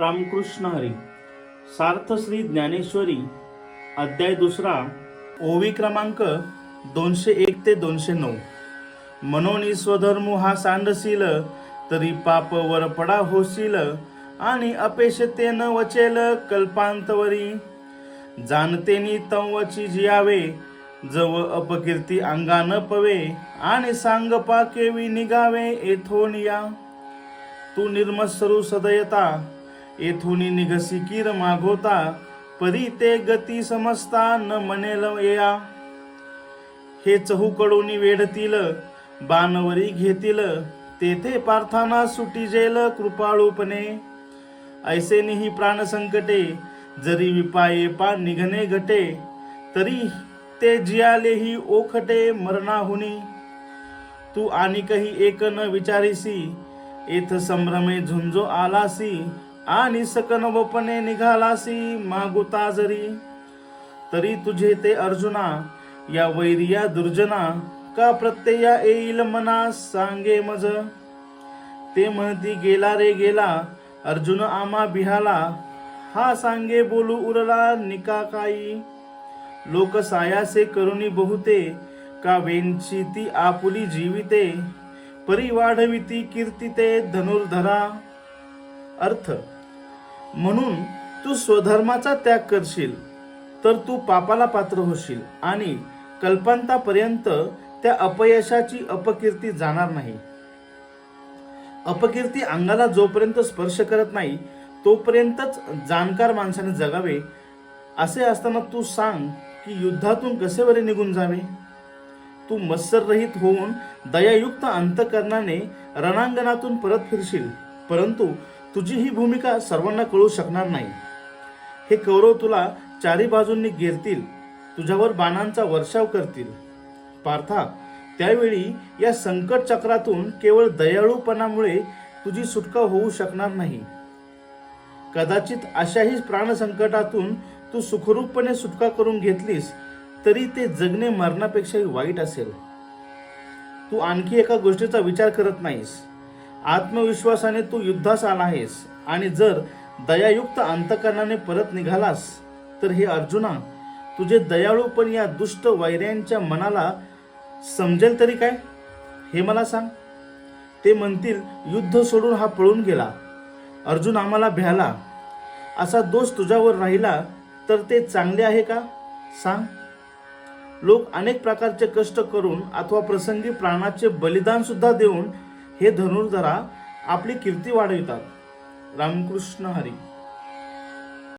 रामकृष्ण हरी. सार्थ श्री ज्ञानेश्वरी अध्याय 2 ओवी क्रमांक 201 ते 209. मनोनी स्वधर्म हा सांडशील तरी पाप वर पडा होशील आणि अपेक्षते न वचेल कल्पांतवरी. जाणतेनी तंवची जियावे जव अपकीर्ती अंगा न पवे आणि सांग पाकेवी निघावे येथोनिया. तू निर्मत्सरू सदयता येथुनी निघसी कीर मागोता परी ते गती समजता न म्हणेल या. हे चहूकडून वेढतील बाणवरी घेतील तेथे पार्थाना सुटी जेल कृपाळूपणे. ऐसेनिही प्राण संकटे जरी विपाये पा निघणे घटे तरी ते जियालेही ओखटे मरणाहुनी. तू आणि काही एक न विचारिसी येथ संभ्रमे झुंजो आलासी आणि सकन वपने निघालासी मागुता जरी. तरी तुझे ते अर्जुना या वैरिया दुर्जना का प्रत्यया येईल मना सांगे मज. ते म्हणती गेला रे गेला अर्जुन आमा बिहाला हा सांगे बोलू उरला निका काही. लोक सायासे करुणी बहुते का वेंची ती आपुली जीविते परी वाढविती कीर्तिते धनुर्धरा. अर्थ म्हणून तू स्वधर्माचा त्याग करशील तर तू पापाला पात्र होशील आणि कल्पांतापर्यंत त्या अपयशाची अपकीर्ती जाणार नाही. अपकीर्ती अंगाला जोपर्यंत स्पर्श करत नाही तोपर्यंतच जाणकार माणसाने जगावे. असे असताना तू सांग की युद्धातून कसे बरे निघून जावे. तू मत्सररहित होऊन दयायुक्त अंतकरणाने रणांगणातून परत फिरशील परंतु तुझी ही भूमिका सर्वांना कळू शकणार नाही. हे कौरव तुला चारी बाजूंनी घेरतील तुझ्यावर बाणांचा वर्षाव करतील. पार्था त्यावेळी या संकट चक्रातून केवळ दयाळूपणामुळे तुझी सुटका होऊ शकणार नाही. कदाचित अशाही प्राण संकटातून तू सुखरूपपणे सुटका करून घेतलीस तरी ते जगणे मरणापेक्षाही वाईट असेल. तू आणखी एका गोष्टीचा विचार करत नाहीस. आत्मविश्वासाने तू युद्धास आला आहेस आणि जर दयायुक्त अंतकरणाने परत निघालास तर हे अर्जुना तुझे दयाळूपण या दुष्ट वैऱ्यांच्या मनाला समजेल तरी काय हे मला सांग. ते म्हणतील युद्ध सोडून हा पळून गेला अर्जुन आम्हाला भ्याला असा दोष तुझ्यावर राहिला तर ते चांगले आहे का सांग. लोक अनेक प्रकारचे कष्ट करून अथवा प्रसंगी प्राणाचे बलिदान सुद्धा देऊन हे धनुर्धरा आपली कीर्ती वाढवितात. रामकृष्ण हरी.